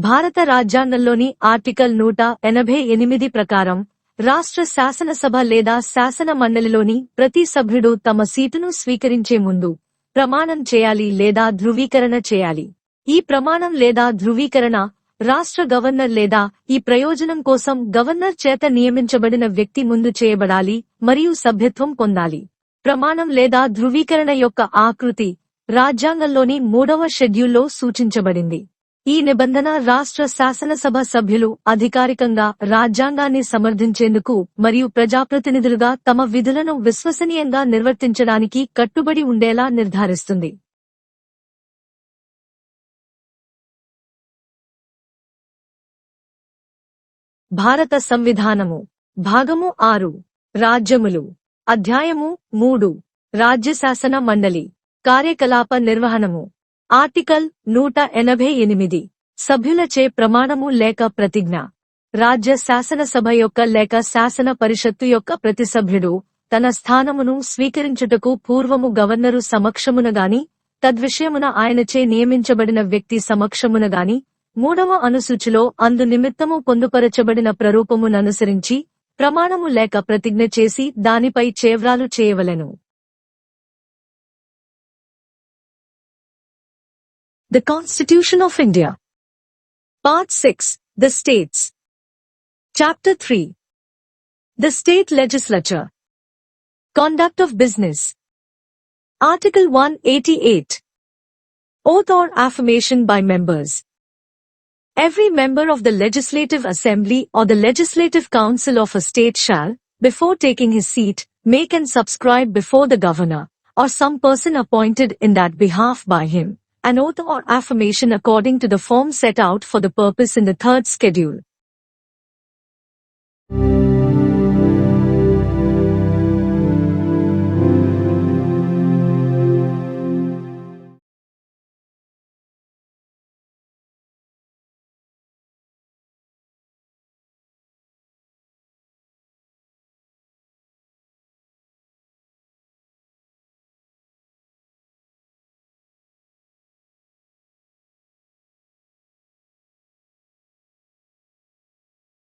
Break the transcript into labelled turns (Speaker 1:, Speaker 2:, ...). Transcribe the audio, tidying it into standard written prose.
Speaker 1: భారత రాజ్యాంగంలోని ఆర్టికల్ 188 ప్రకారం రాష్ట్ర శాసనసభ లేదా శాసన మండలిలోని ప్రతి సభ్యుడు తమ సీటును స్వీకరించే ముందు ప్రమాణం చేయాలి లేదా ధృవీకరణ చేయాలి. ఈ ప్రమాణం లేదా ధృవీకరణ రాష్ట్ర గవర్నర్ లేదా ఈ ప్రయోజనం కోసం గవర్నర్ చేత నియమించబడిన వ్యక్తి ముందు చేయబడాలి మరియు సభ్యత్వం పొందాలి. ప్రమాణం లేదా ధృవీకరణ యొక్క ఆకృతి రాజ్యాంగంలోని 3వ షెడ్యూల్లో సూచించబడింది. ఈ నిబంధన రాష్ట్ర శాసనసభ సభ్యులు అధికారికంగా రాజ్యాంగాన్ని సమర్థించేందుకు మరియు ప్రజాప్రతినిధులుగా తమ విధులను విశ్వసనీయంగా నిర్వర్తించడానికి కట్టుబడి ఉండేలా నిర్ధారిస్తుంది. భారత సంవిధానము భాగము 6 రాజ్యములు అధ్యాయము 3 రాజ్యశాసన మండలి కార్యకలాప నిర్వహణము ఆర్టికల్ 188 సభ్యులచే ప్రమాణము లేక ప్రతిజ్ఞ. రాజ్య శాసనసభ యొక్క లేక శాసన పరిషత్తు యొక్క ప్రతి సభ్యుడు తన స్థానమును స్వీకరించుటకు పూర్వము గవర్నరు సమక్షమునగాని తద్విషయమున ఆయనచే నియమించబడిన వ్యక్తి సమక్షమునగాని 3వ అనుసూచిలో అందు నిమిత్తము పొందుపరచబడిన ప్రరూపముననుసరించి ప్రమాణము లేక ప్రతిజ్ఞ చేసి దానిపై చేవ్రాలు చేయవలెను. The Constitution of India. Part 6. The States. Chapter 3. The State Legislature. Conduct of Business. Article 188. Oath or affirmation by members. Every member of the Legislative Assembly or the Legislative Council of a state shall, before taking his seat, make and subscribe before the governor, or some person appointed in that behalf by him, an oath or affirmation according to the form set out for the purpose in the 3rd schedule.